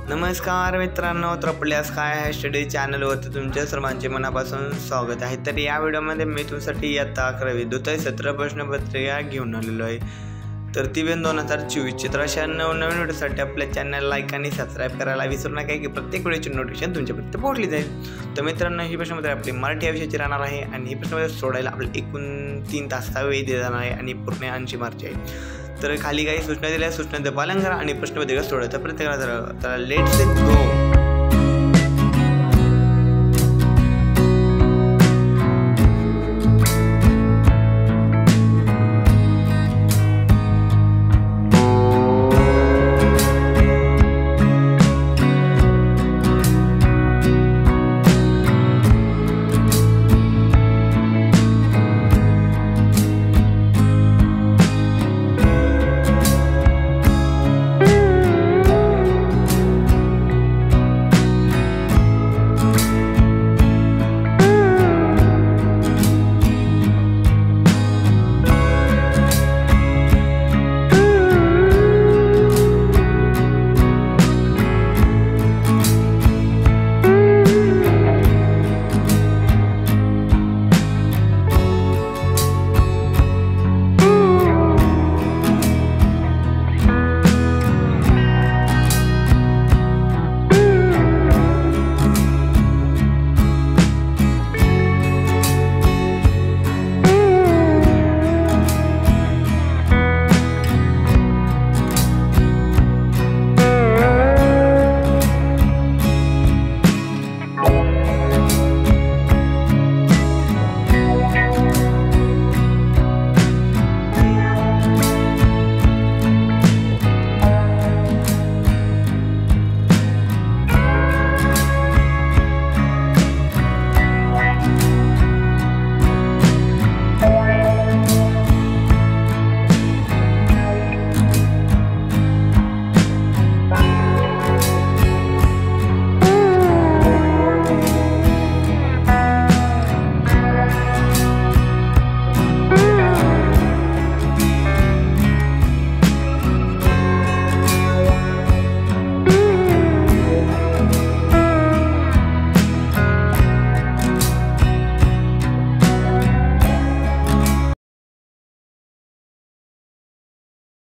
नमस्कार मित्रांनो, तर आपल्या स्काय हाय स्टडी चॅनलवरती तुमच्या सर्वांचे मनापासून स्वागत आहे। तर या व्हिडिओमध्ये मी तुमच्यासाठी इयत्ता 11वी द्वितीय सत्र प्रश्नपत्रिका घेऊन आलेलो आहे। तर ती पण 2024 तर अशा नवनवीन व्हिडिओसाठी आपल्या चॅनल लाईक आणि सबस्क्राईब करायला विसरू नका की प्रत्येक व्हिडिओची नोटिफिकेशन तुमच्यापर्यंत पोहोचली जाईल। तर मित्रांनो, ही प्रश्नपत्रिका आपली मराठी या विषयाची राहणार आहे आणि ही प्रश्नपत्रिका सोडायला आपल्याला एकूण 3 तासाचा वेळ दिला जाणार आहे आणि पूर्ण 80 मार्क आहे। तर खाली काही सूचना दिल्या, सूचनांचं पालन करा आणि प्रश्नपत्रिका सोडवा। तर प्रत्येकाला तर लेट्स गो।